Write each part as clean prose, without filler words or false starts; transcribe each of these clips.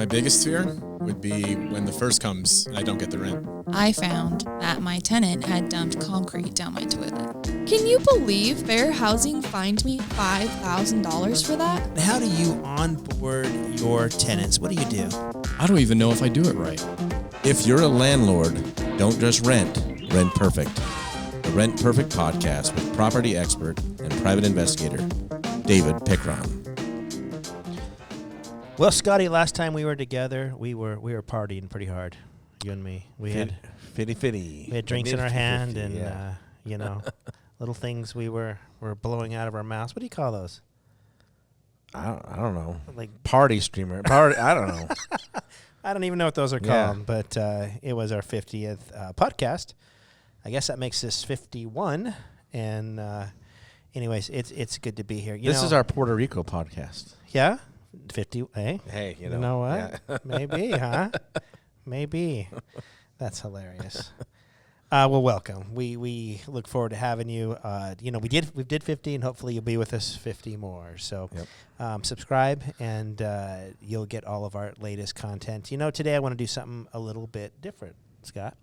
My biggest fear would be when the first comes and I don't get the rent. I found that my tenant had dumped concrete down my toilet. Can you believe Fair Housing fined me $5,000 for that? How do you onboard your tenants? What do you do? I don't even know if I do it right. If you're a landlord, don't just rent, rent perfect. The Rent Perfect podcast with property expert and private investigator, David Pickron. Well, Scotty, last time we were together, we were partying pretty hard, you and me. We had Fitty. We had drinks in our hand, and yeah. little things we were blowing out of our mouths. What do you call those? I don't know. Like party streamer. Party. I don't know. I don't even know what those are called. But it was our 50th podcast. I guess that makes this 51. And anyways, it's good to be here. This is our Puerto Rico podcast. Yeah. 50. Hey. Hey, You know what? Yeah. Maybe, huh? Maybe. That's hilarious. Well, welcome. We look forward to having you. We did 50, and hopefully you'll be with us 50 more. So, subscribe, and you'll get all of our latest content. Today I want to do something a little bit different, Scott.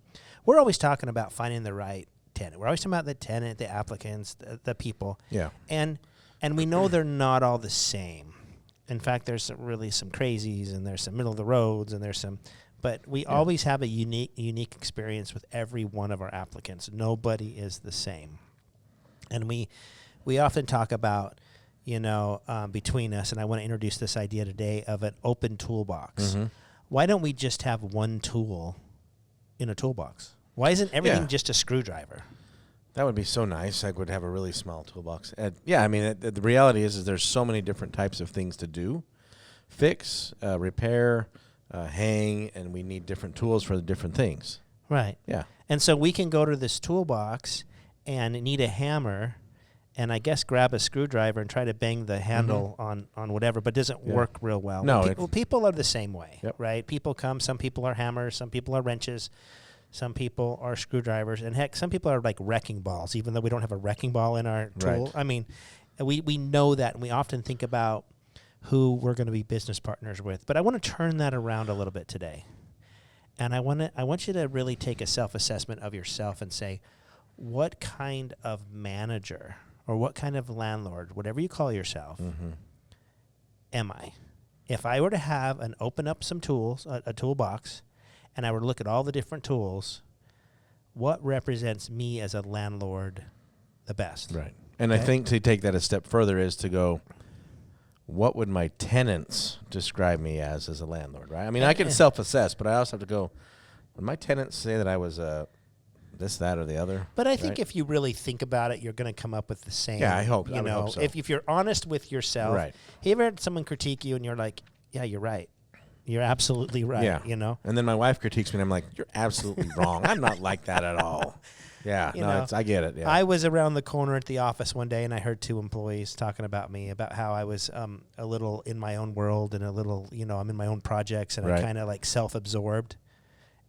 We're always talking about finding the right tenant. We're always talking about the tenant, the applicants, the people. Yeah. And we know they're not all the same. In fact, there's really some crazies, and there's some middle of the roads, and there's some. But we always have a unique experience with every one of our applicants. Nobody is the same, and we often talk about between us. And I want to introduce this idea today of an open toolbox. Mm-hmm. Why don't we just have one tool in a toolbox? Why isn't everything just a screwdriver? That would be so nice. I would have a really small toolbox. The reality is there's so many different types of things to do, fix, repair, hang, and we need different tools for the different things. Right. Yeah. And so we can go to this toolbox and need a hammer and I guess grab a screwdriver and try to bang the handle on whatever, but it doesn't work real well. No. People are the same way, right? People come, some people are hammers, some people are wrenches, some people are screwdrivers, and heck, some people are like wrecking balls, even though we don't have a wrecking ball in our tool. Right. I mean, we know that, and we often think about who we're going to be business partners with. But I want to turn that around a little bit today. And I want you to really take a self-assessment of yourself and say, what kind of manager or what kind of landlord, whatever you call yourself, am I? If I were to open up some tools, a toolbox, and I were to look at all the different tools, what represents me as a landlord the best? Right. And I think to take that a step further is to go, what would my tenants describe me as a landlord, right? I mean, I can self-assess, but I also have to go, would my tenants say that I was this, that, or the other? But I think if you really think about it, you're going to come up with the same. Yeah, I hope so. If you're honest with yourself. Right. Have you ever had someone critique you and you're like, yeah, you're right. You're absolutely right, Yeah. And then my wife critiques me, and I'm like, you're absolutely wrong. I'm not like that at all. Yeah, I get it. Yeah. I was around the corner at the office one day, and I heard two employees talking about me, about how I was a little in my own world and a little, I'm in my own projects, and I'm kind of like self-absorbed.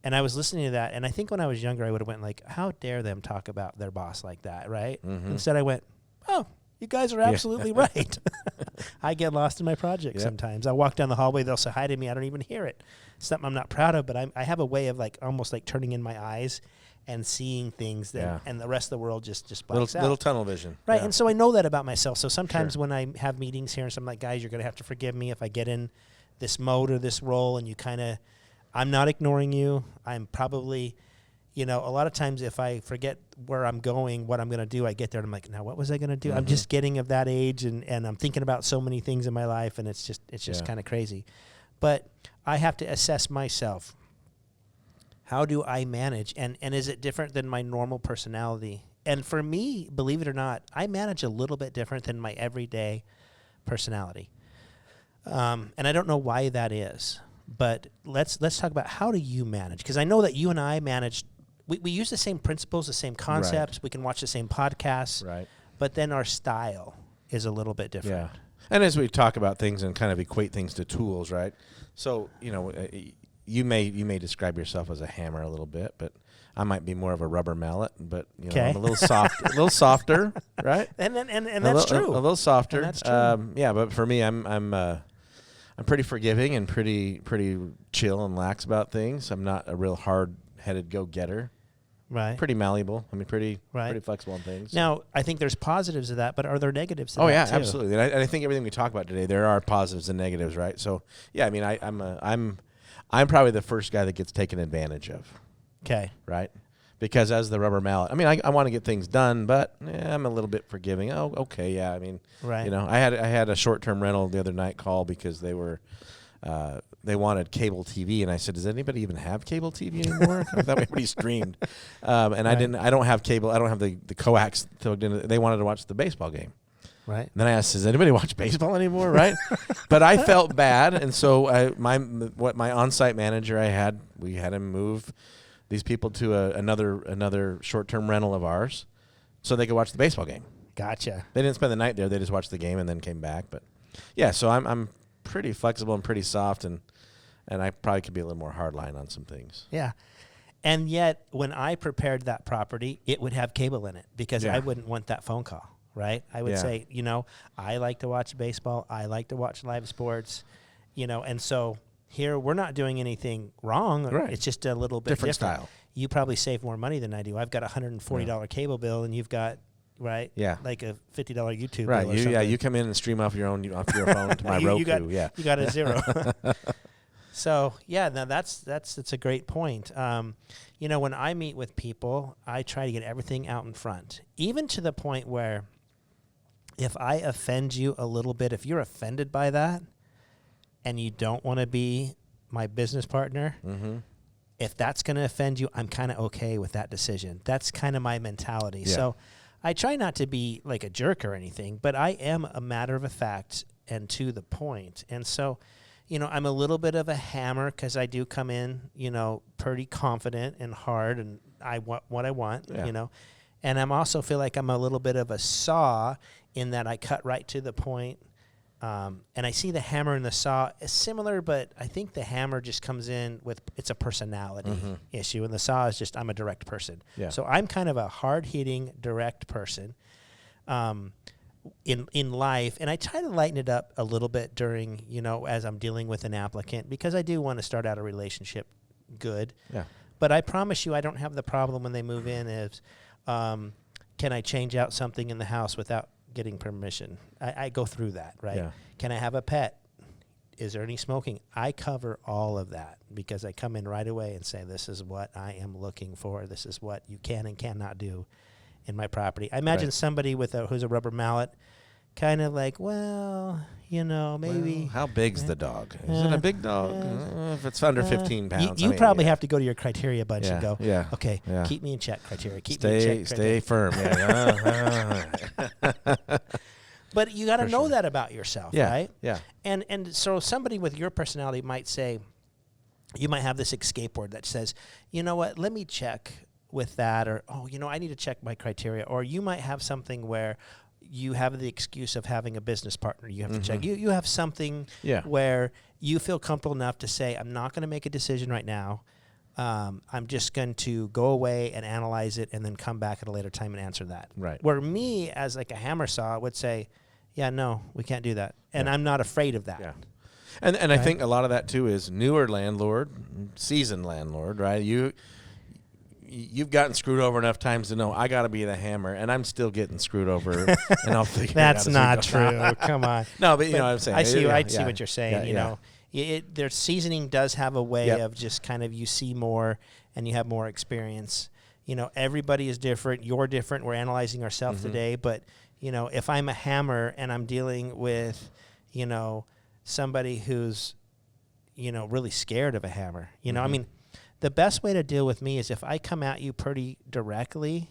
And I was listening to that, and I think when I was younger, I would have went like, how dare them talk about their boss like that, right? Mm-hmm. Instead, I went, oh, you guys are absolutely right. I get lost in my project sometimes. I walk down the hallway, they'll say hi to me, I don't even hear it. It's something I'm not proud of, but I have a way of like almost like turning in my eyes and seeing things that, and the rest of the world just blacks out. Little tunnel vision. Right, and so I know that about myself. So sometimes when I have meetings here and I'm like, guys, you're going to have to forgive me if I get in this mode or this role, and you kind of, I'm not ignoring you. I'm probably, a lot of times if I forget where I'm going, what I'm going to do, I get there and I'm like, now what was I going to do? I'm just getting of that age, and I'm thinking about so many things in my life, and it's just kind of crazy. But I have to assess myself. How do I manage? And is it different than my normal personality? And for me, believe it or not, I manage a little bit different than my everyday personality. And I don't know why that is. But let's talk about, how do you manage? Because I know that you and I manage, we use the same principles, the same concepts. Right. We can watch the same podcasts. Right. But then our style is a little bit different. Yeah. And as we talk about things and kind of equate things to tools, right? So, you may describe yourself as a hammer a little bit, but I might be more of a rubber mallet, but I'm a little softer, right? And that's true. A little softer. And that's true. But for me, I'm I'm pretty forgiving and pretty chill and lax about things. I'm not a real hard-headed go-getter. Right. Pretty malleable. I mean, pretty flexible on things. Now, I think there's positives of that, but are there negatives to Oh that yeah, too? absolutely. And I think everything we talk about today, there are positives and negatives, right? So yeah, I mean, I'm probably the first guy that gets taken advantage of. Okay. Right. Because as the rubber mallet, I mean, I want to get things done, but I'm a little bit forgiving. Oh, okay, yeah. I mean, right. You know, I had a short-term rental the other night call because they wanted cable TV, and I said, "Does anybody even have cable TV anymore?" I thought we already streamed, and Right. I don't have cable. I don't have the coax plugged in. They wanted to watch the baseball game. Right. And then I asked, "Does anybody watch baseball anymore?" Right. But I felt bad, and so my on-site manager we had him move these people to another short-term rental of ours, so they could watch the baseball game. Gotcha. They didn't spend the night there; they just watched the game and then came back. But yeah, so I'm pretty flexible and pretty soft, and I probably could be a little more hardline on some things. Yeah. And yet, when I prepared that property, it would have cable in it because Yeah. I wouldn't want that phone call, right? I would Yeah. say, I like to watch baseball. I like to watch live sports, and so here we're not doing anything wrong. Right. It's just a little bit Different style. You probably save more money than I do. I've got a $140 cable bill, and you've got, right? Yeah. Like a $50 YouTube Right. bill or something. You come in and stream off your phone to my Roku. You got a zero. So yeah, now that's a great point. When I meet with people, I try to get everything out in front, even to the point where if I offend you a little bit, if you're offended by that, and you don't want to be my business partner, Mm-hmm. if that's going to offend you, I'm kind of okay with that decision. That's kind of my mentality. Yeah. So I try not to be like a jerk or anything, but I am a matter of fact and to the point. And so, I'm a little bit of a hammer because I do come in, pretty confident and hard, and I want what I want, Yeah. And I'm also feel like I'm a little bit of a saw in that I cut right to the point. And I see the hammer and the saw as similar, but I think the hammer just comes in with, it's a personality issue, and the saw is just, I'm a direct person. Yeah. So I'm kind of a hard-hitting, direct person in life, and I try to lighten it up a little bit during, as I'm dealing with an applicant, because I do want to start out a relationship good. Yeah. But I promise you I don't have the problem when they move in is, can I change out something in the house without getting permission? I go through that, right? Yeah. Can I have a pet? Is there any smoking? I cover all of that because I come in right away and say, this is what I am looking for. This is what you can and cannot do in my property. I imagine Right. somebody who's a rubber mallet, kind of like, maybe. Well, how big's the dog? Is it a big dog? If it's under 15 pounds. You probably have to go to your criteria bunch and go, Yeah. okay, Yeah. keep me in check criteria. Keep me in check Stay criteria. firm. Yeah. But you got to For know sure. that about yourself, Yeah. right? Yeah. And so somebody with your personality might say, you might have this escape word that says, you know what, let me check with that, or, I need to check my criteria. Or you might have something where you have the excuse of having a business partner you have to check. You have something where you feel comfortable enough to say, I'm not going to make a decision right now. I'm just going to go away and analyze it and then come back at a later time and answer that. Right. Where me, as like a hammer saw, would say, yeah, no, we can't do that. And I'm not afraid of that. Yeah. And I think a lot of that too is newer landlord, seasoned landlord, right? You've gotten screwed over enough times to know I got to be the hammer, and I'm still getting screwed over, and I'll figure That's it out. not true. Come on. No, but you know what I'm saying. I see. Yeah, I see yeah. what you're saying. Yeah, Their seasoning does have a way Yep. of just kind of you see more and you have more experience. Everybody is different. You're different. We're analyzing ourselves today, but if I'm a hammer and I'm dealing with, somebody who's, really scared of a hammer. I mean, the best way to deal with me is if I come at you pretty directly.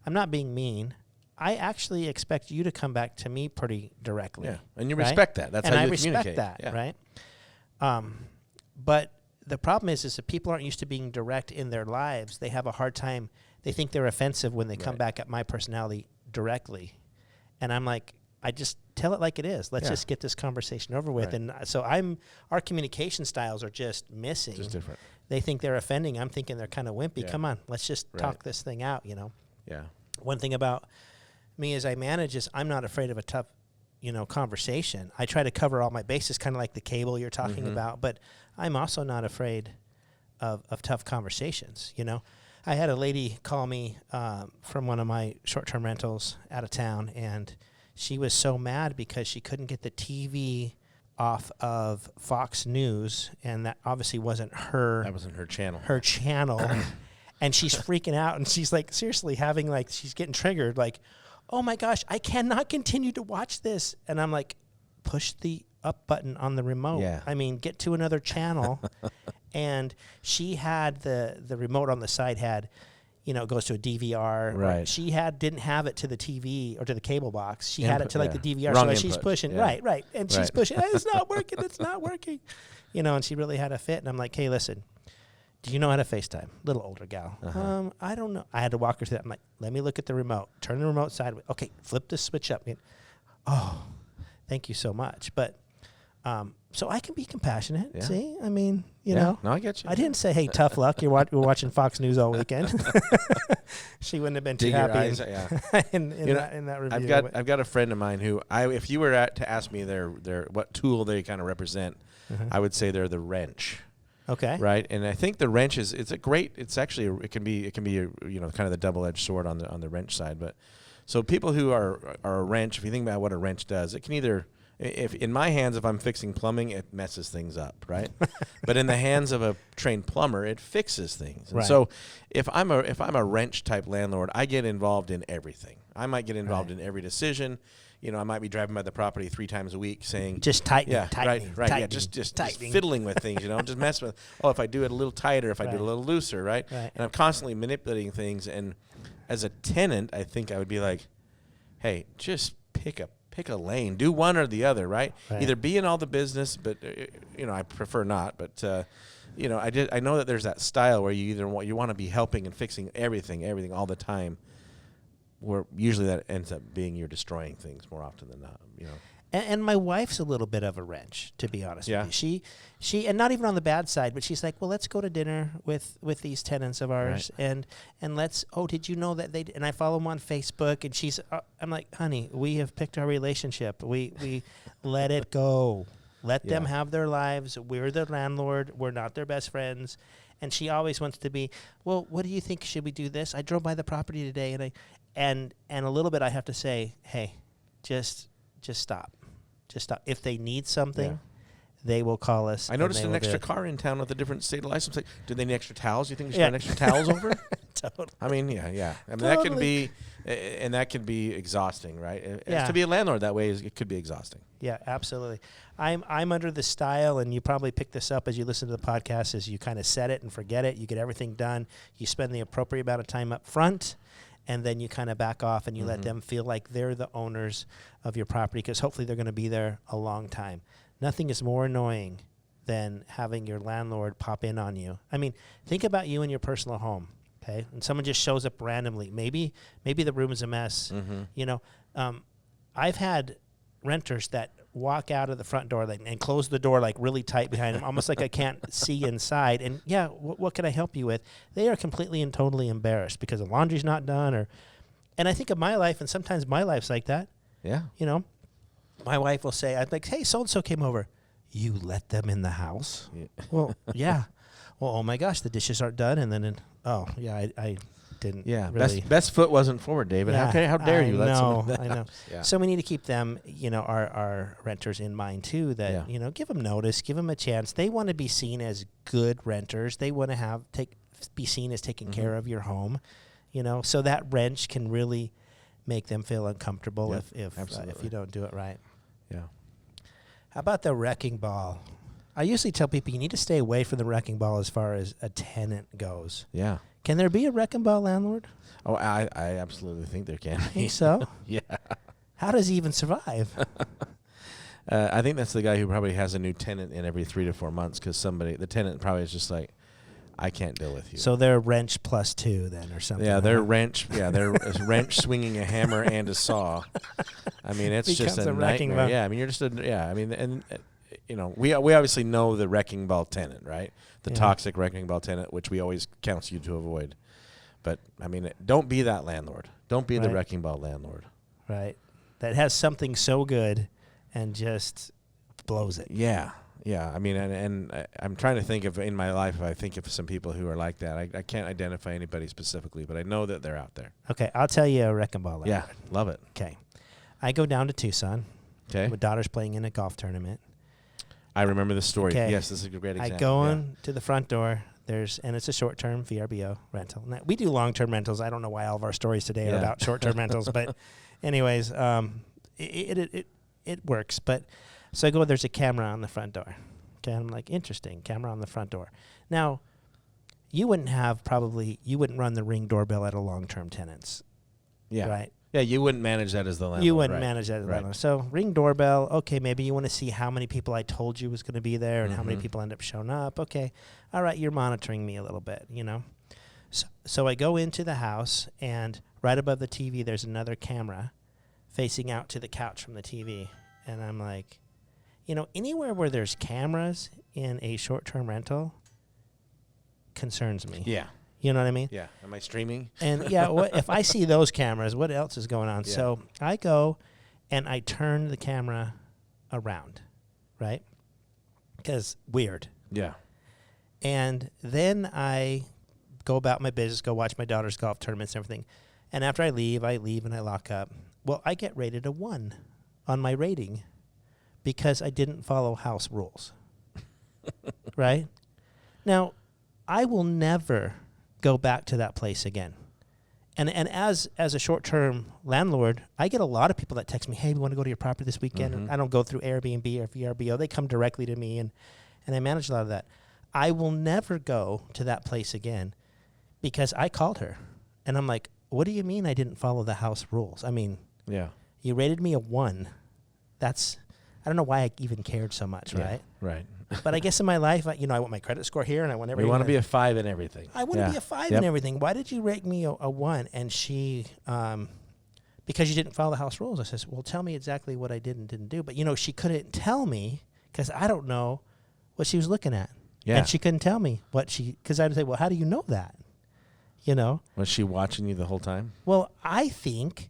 I'm not being mean. I actually expect you to come back to me pretty directly. Yeah, and you right? respect that. That's and how you I respect communicate. that, Yeah. right? But the problem is if people aren't used to being direct in their lives, they have a hard time. They think they're offensive when they come Right. back at my personality directly. And I'm like, I just tell it like it is. Let's Yeah. just get this conversation over with. Right. And so our communication styles are just missing. Just different. They think they're offending. I'm thinking they're kind of wimpy. Yeah. Come on, let's just Right. talk this thing out, Yeah. One thing about me as I manage is I'm not afraid of a tough conversation. I try to cover all my bases, kind of like the cable you're talking about, but I'm also not afraid of tough conversations. I had a lady call me from one of my short-term rentals out of town, and she was so mad because she couldn't get the TV off of Fox News, and that obviously wasn't her. That wasn't her channel. Her channel. And she's freaking out, and she's like, seriously she's getting triggered, like, oh my gosh, I cannot continue to watch this. And I'm like, push the up button on the remote. Yeah. I mean, get to another channel. And she had the remote on the side had, it goes to a DVR. Right. She didn't have it to the TV or to the cable box. She had it to like the DVR. Wrong so input. She's pushing. Yeah. Right. And she's pushing. It's not working. It's not working. And she really had a fit. And I'm like, hey, listen. Do you know how to FaceTime? Little older gal. I don't know. I had to walk her through that. I'm like, let me look at the remote. Turn the remote sideways. Okay, flip the switch up. Oh, thank you so much. But so I can be compassionate. Yeah. See, I mean, you know. No, I get you. I didn't say, hey, tough luck. We're watching Fox News all weekend. She wouldn't have been too Dig your happy eyes, in that review. I've got a friend of mine who if you were to ask me their what tool they kind of represent, I would say they're the wrench. Okay. Right, and I think the wrench is it can be kind of the double-edged sword on the wrench side. But so people who are a wrench, if you think about what a wrench does, it can either, if in my hands, if I'm fixing plumbing, it messes things up, right? But in the hands of a trained plumber, it fixes things. And right. So if I'm a wrench type landlord, I get involved in everything. I might get involved in every decision. I might be driving by the property 3 times a week saying, just tightening, just fiddling with things, just messing with, if I do it a little tighter, if I do it a little looser, right? And I'm constantly manipulating things. And as a tenant, I think I would be like, hey, just pick a lane, do one or the other, right? Either be in all the business, but I prefer not, but I know that there's that style where you want to be helping and fixing everything all the time. Where usually that ends up being you're destroying things more often than not, And my wife's a little bit of a wrench, to be honest with you. She and not even on the bad side, but she's like, well, let's go to dinner with these tenants of ours, and let's. Oh, did you know that they? And I follow them on Facebook, and she's. I'm like, honey, we have picked our relationship. We let it go. Let them have their lives. We're their landlord. We're not their best friends. And she always wants to be. Well, what do you think? Should we do this? I drove by the property today, and a little bit I have to say, hey, just stop. Just stop. If they need something, they will call us. I noticed an extra car in town with a different state license. Like, do they need extra towels? You think you should bring extra towels over? Totally. I mean, yeah. I mean, Totally. that can be exhausting, right? To be a landlord that way it could be exhausting. Yeah, absolutely. I'm under the style, and you probably pick this up as you listen to the podcast, is you kind of set it and forget it. You get everything done. You spend the appropriate amount of time up front, and then you kind of back off and you let them feel like they're the owners of your property, because hopefully they're going to be there a long time. Nothing is more annoying than having your landlord pop in on you. I mean, think about you in your personal home, okay? And someone just shows up randomly. Maybe the room is a mess. I've had renters that walk out of the front door and close the door really tight behind them, almost like I can't see inside. And what can I help you with? They are completely and totally embarrassed because the laundry's not done, and I think of my life, and sometimes my life's like that. Yeah. My wife will say, I'd be like, hey, so-and-so came over. You let them in the house? Yeah. Well, yeah. Well, oh my gosh, the dishes aren't done, and then I didn't. Yeah, really. best foot wasn't forward, David. Yeah, How dare you? I know. Yeah. So we need to keep them, our renters in mind too. That give them notice, give them a chance. They want to be seen as good renters. They want to be seen as taking care of your home. So that wrench can really make them feel uncomfortable if you don't do it right. Yeah. How about the wrecking ball? I usually tell people you need to stay away from the wrecking ball as far as a tenant goes. Yeah. Can there be a wrecking ball landlord? Oh, I absolutely think there can be. Think so? Yeah. How does he even survive? I think that's the guy who probably has a new tenant in every 3 to 4 months because the tenant probably is just like, I can't deal with you. So they're wrench plus 2 then, or something. Yeah, they're wrench. Yeah, they're a wrench swinging a hammer and a saw. I mean, it's just a nightmare. Ball. Yeah, I mean, you're just I mean, and we obviously know the wrecking ball tenant, right? The toxic wrecking ball tenant, which we always counsel you to avoid. But I mean, don't be that landlord. Don't be the wrecking ball landlord. Right. that has something so good and just blows it. Yeah. Yeah. I mean, and I'm trying to think of in my life, if I think of some people who are like that. I can't identify anybody specifically, but I know that they're out there. Okay, I'll tell you a wrecking ball. Yeah. Love it. Okay. I go down to Tucson. Okay. My daughter's playing in a golf tournament. I remember the story. Okay. Yes, this is a great example. I go in to the front door. And it's a short-term VRBO rental. Now, we do long-term rentals. I don't know why all of our stories today are about short-term rentals, but anyways, it works. But so I go, there's a camera on the front door. Okay, I'm like, interesting, camera on the front door. Now, you wouldn't run the Ring doorbell at a long-term tenants. Yeah. Right? Yeah, you wouldn't manage that as the landlord. You wouldn't manage that as the landlord. So Ring doorbell, okay, maybe you want to see how many people I told you was going to be there and how many people end up showing up. Okay, all right, you're monitoring me a little bit, you know. So I go into the house, and right above the TV, there's another camera facing out to the couch from the TV. And I'm like, you know, anywhere where there's cameras in a short-term rental concerns me. Yeah. You know what I mean? Yeah. Am I streaming? And if I see those cameras, what else is going on? Yeah. So I go and I turn the camera around, right? Because weird. Yeah. And then I go about my business, go watch my daughter's golf tournaments and everything. And after I leave and I lock up. Well, I get rated a 1 on my rating because I didn't follow house rules. Right? Now, I will never go back to that place again. And as a short-term landlord, I get a lot of people that text me, hey, we want to go to your property this weekend. And I don't go through Airbnb or VRBO. They come directly to me, and I manage a lot of that. I will never go to that place again because I called her. And I'm like, what do you mean I didn't follow the house rules? I mean, you rated me a 1. I don't know why I even cared so much, right? Right. But I guess in my life, I want my credit score here, and I want everything. We want to be a 5 in everything. I want to be a 5 in everything. Why did you rate me a 1? And she, because you didn't follow the house rules. I says, well, tell me exactly what I did and didn't do. But, she couldn't tell me because I don't know what she was looking at. Yeah. And she couldn't tell me because I'd say, well, how do you know that? Was she watching you the whole time? Well, I think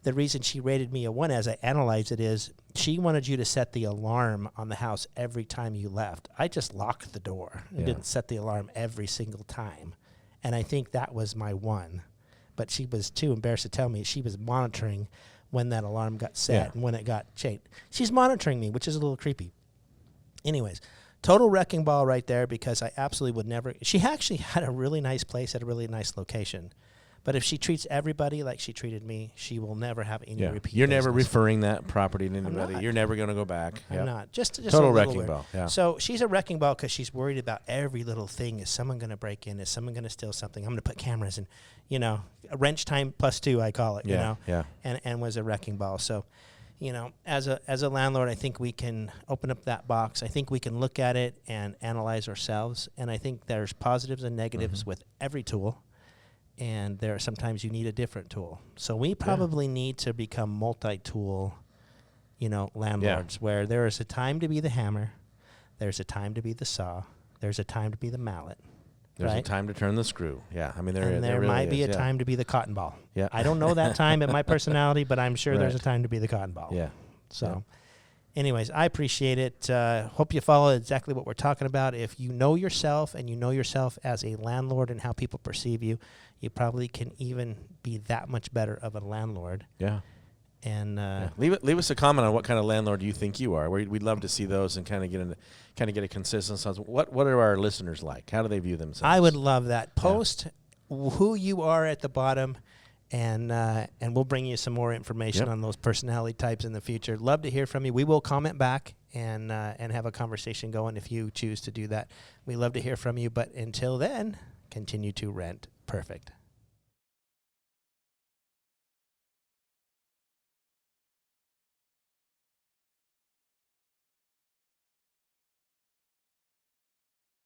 the reason she rated me a 1 as I analyzed it is she wanted you to set the alarm on the house every time you left. I just locked the door and didn't set the alarm every single time. And I think that was my 1. But she was too embarrassed to tell me she was monitoring when that alarm got set and when it got changed. She's monitoring me, which is a little creepy. Anyways, total wrecking ball right there because I absolutely would never. She actually had a really nice place at a really nice location. But if she treats everybody like she treated me, she will never have any repeat You're business. never referring that property to anybody. You're never going to go back. I'm not. Just total a wrecking weird. ball. Yeah. So she's a wrecking ball because she's worried about every little thing. Is someone going to break in? Is someone going to steal something? I'm going to put cameras in. A wrench time +2, I call it. Yeah. And was a wrecking ball. So, as a landlord, I think we can open up that box. I think we can look at it and analyze ourselves. And I think there's positives and negatives with every tool. And there are sometimes you need a different tool. So we probably need to become multi-tool, landlords, where there is a time to be the hammer, there's a time to be the saw, there's a time to be the mallet. There's a time to turn the screw. Yeah, I mean, there really might be is, a time to be the cotton ball. Yeah. I don't know that time in my personality, but I'm sure there's a time to be the cotton ball. Yeah. So, anyways, I appreciate it. Hope you follow exactly what we're talking about. If you know yourself and you know yourself as a landlord and how people perceive you, you probably can even be that much better of a landlord. Yeah. And leave us a comment on what kind of landlord you think you are. We'd love to see those and kind of get a consistency on what are our listeners like? How do they view themselves? I would love that. Post who you are at the bottom, and we'll bring you some more information on those personality types in the future. Love to hear from you. We will comment back and have a conversation going if you choose to do that. We love to hear from you. But until then, continue to rent perfect.